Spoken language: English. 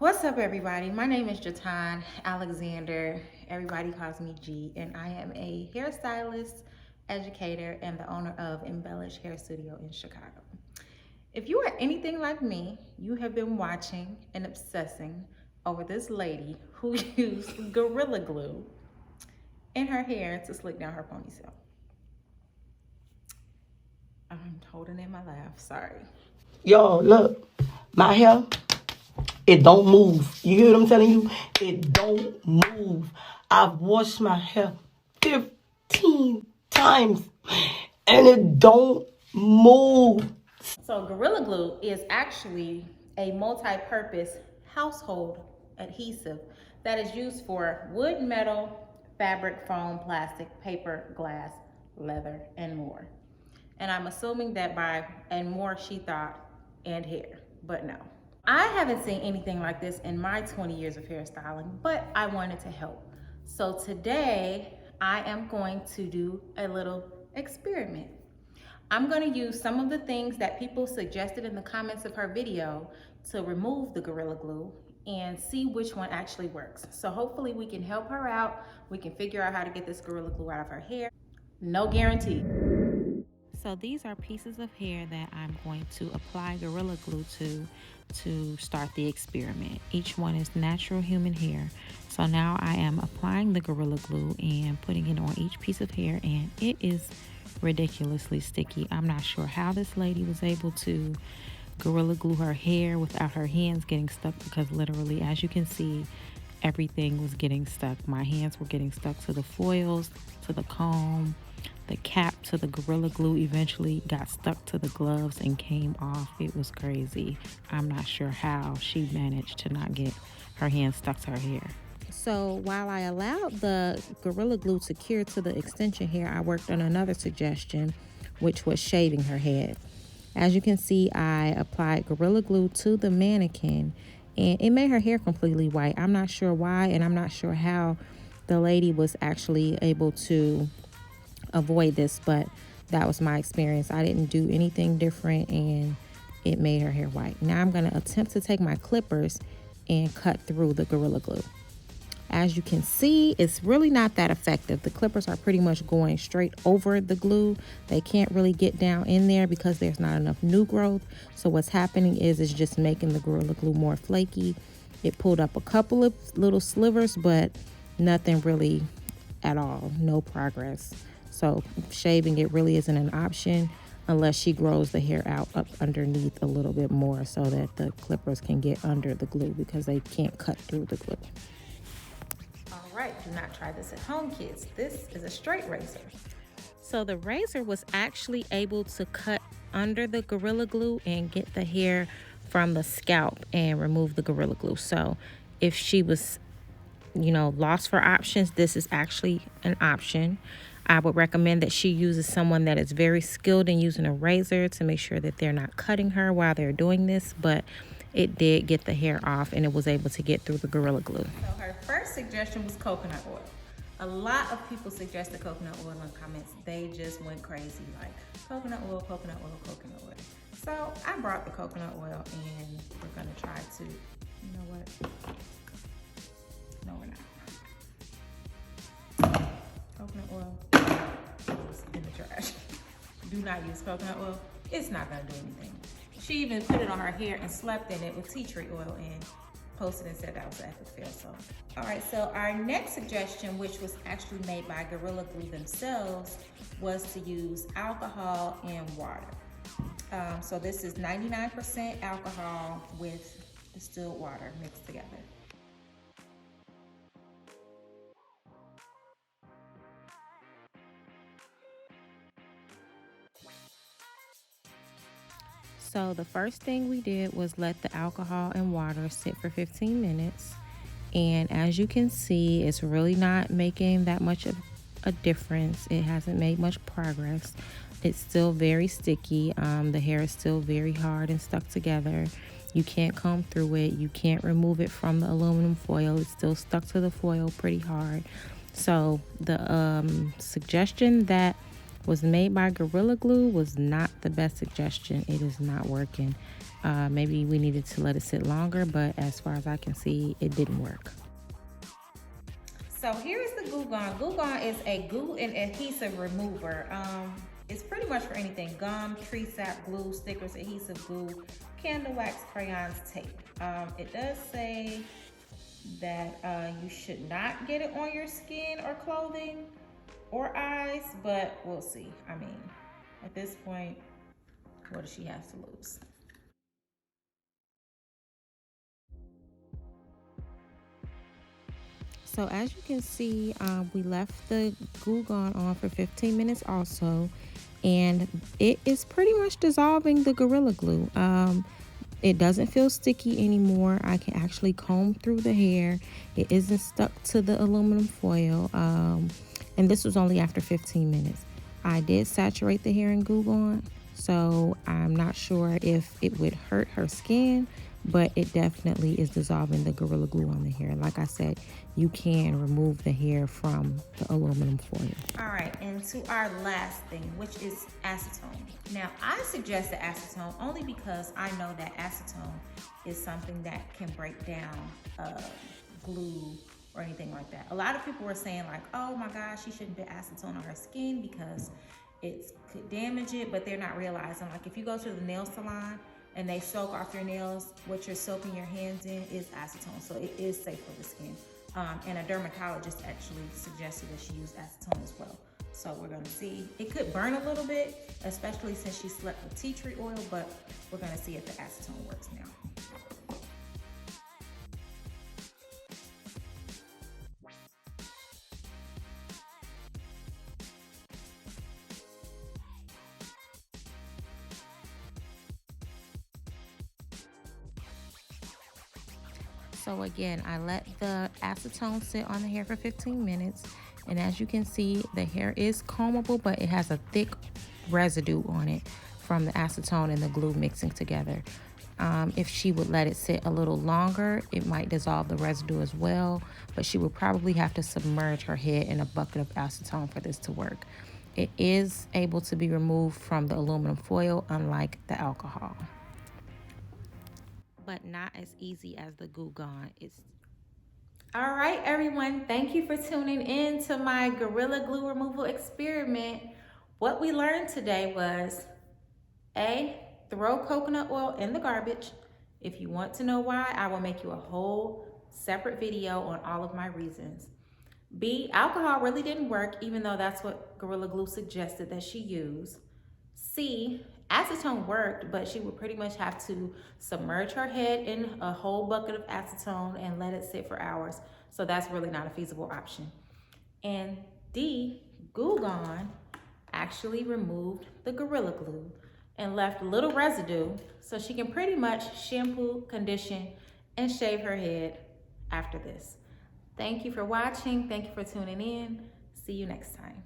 What's up, everybody? My name is Jatan Alexander. Everybody calls me G, and I am a hairstylist, educator, and the owner of Embellish Hair Studio in Chicago. If you are anything like me, you have been watching and obsessing over this lady who used Gorilla Glue in her hair to slick down her ponytail. I'm holding in my laugh, sorry. Yo, look, my hair, it don't move. You hear what I'm telling you? It don't move. I've washed my hair 15 times and it don't move. So Gorilla Glue is actually a multi-purpose household adhesive that is used for wood, metal, fabric, foam, plastic, paper, glass, leather, and more. And I'm assuming that by and more she thought and hair, but no. I haven't seen anything like this in my 20 years of hairstyling, but I wanted to help. So today I am going to do a little experiment. I'm going to use some of the things that people suggested in the comments of her video to remove the Gorilla Glue and see which one actually works. So hopefully we can help her out. We can figure out how to get this Gorilla Glue out of her hair. No guarantee. So these are pieces of hair that I'm going to apply Gorilla Glue to start the experiment. Each one is natural human hair. So now I am applying the Gorilla Glue and putting it on each piece of hair, and it is ridiculously sticky. I'm not sure how this lady was able to Gorilla Glue her hair without her hands getting stuck, because literally, as you can see, everything was getting stuck. My hands were getting stuck to the foils, to the comb, the cap, to the Gorilla Glue. Eventually got stuck to the gloves and came off. It was crazy. I'm not sure how she managed to not get her hands stuck to her hair. So while I allowed the Gorilla Glue to cure to the extension hair, I worked on another suggestion, which was shaving her head. As you can see, I applied Gorilla Glue to the mannequin and it made her hair completely white. I'm not sure why, and I'm not sure how the lady was actually able to avoid this, but that was my experience. I didn't do anything different and it made her hair white. Now I'm going to attempt to take my clippers and cut through the Gorilla Glue. As you can see, it's really not that effective. The clippers are pretty much going straight over the glue. They can't really get down in there because there's not enough new growth. So what's happening is it's just making the Gorilla Glue more flaky. It pulled up a couple of little slivers, but nothing really at all. No progress. So shaving it really isn't an option unless she grows the hair out up underneath a little bit more so that the clippers can get under the glue, because they can't cut through the glue. All right, do not try this at home, kids. This is a straight razor. So the razor was actually able to cut under the Gorilla Glue and get the hair from the scalp and remove the Gorilla Glue. So if she was, lost for options, this is actually an option. I would recommend that she uses someone that is very skilled in using a razor to make sure that they're not cutting her while they're doing this, but it did get the hair off and it was able to get through the Gorilla Glue. So her first suggestion was coconut oil. A lot of people suggested coconut oil in the comments. They just went crazy, like coconut oil, coconut oil, coconut oil. So I brought the coconut oil and we're gonna try to, you know what? No, we're not. Coconut oil goes in the trash. Do not use coconut oil. It's not gonna do anything. She even put it on her hair and slept in it with tea tree oil and posted and said that was an epic fail. So, all right, so our next suggestion, which was actually made by Gorilla Glue themselves, was to use alcohol and water. So this is 99% alcohol with distilled water mixed together. So the first thing we did was let the alcohol and water sit for 15 minutes. And as you can see, it's really not making that much of a difference. It hasn't made much progress. It's still very sticky. The hair is still very hard and stuck together. You can't comb through it. You can't remove it from the aluminum foil. It's still stuck to the foil pretty hard. So the suggestion that was made by Gorilla Glue was not the best suggestion. It is not working. Maybe we needed to let it sit longer, but as far as I can see, it didn't work. So here's the Glue Gone. Glue Gone is a glue and adhesive remover. It's pretty much for anything: gum, tree sap, glue, stickers, adhesive glue, candle wax, crayons, tape. It does say that you should not get it on your skin or clothing or eyes, but we'll see. I mean, at this point, what does she have to lose? So as you can see, we left the Glue Gone on for 15 minutes also, and it is pretty much dissolving the Gorilla Glue. It doesn't feel sticky anymore. I can actually comb through the hair. It isn't stuck to the aluminum foil. And this was only after 15 minutes. I did saturate the hair in Glue Gone, so I'm not sure if it would hurt her skin, but it definitely is dissolving the Gorilla Glue on the hair. Like I said, you can remove the hair from the aluminum foil. All right, and to our last thing, which is acetone. Now, I suggested acetone only because I know that acetone is something that can break down glue or anything like that. A lot of people were saying like, oh my gosh, she shouldn't put acetone on her skin because it could damage it, but they're not realizing, like, if you go to the nail salon and they soak off your nails, what you're soaking your hands in is acetone, so it is safe for the skin. And a dermatologist actually suggested that she use acetone as well. So we're gonna see. It could burn a little bit, especially since she slept with tea tree oil, but we're gonna see if the acetone works now. So again, I let the acetone sit on the hair for 15 minutes. And as you can see, the hair is combable, but it has a thick residue on it from the acetone and the glue mixing together. If she would let it sit a little longer, it might dissolve the residue as well, but she would probably have to submerge her head in a bucket of acetone for this to work. It is able to be removed from the aluminum foil, unlike the alcohol, but not as easy as the Glue Gone. All right, everyone, thank you for tuning in to my Gorilla Glue removal experiment. What we learned today was A, throw coconut oil in the garbage. If you want to know why, I will make you a whole separate video on all of my reasons. B, alcohol really didn't work, even though that's what Gorilla Glue suggested that she use. C, acetone worked, but she would pretty much have to submerge her head in a whole bucket of acetone and let it sit for hours. So that's really not a feasible option. And D, Glue Gone actually removed the Gorilla Glue and left little residue, so she can pretty much shampoo, condition, and shave her head after this. Thank you for watching. Thank you for tuning in. See you next time.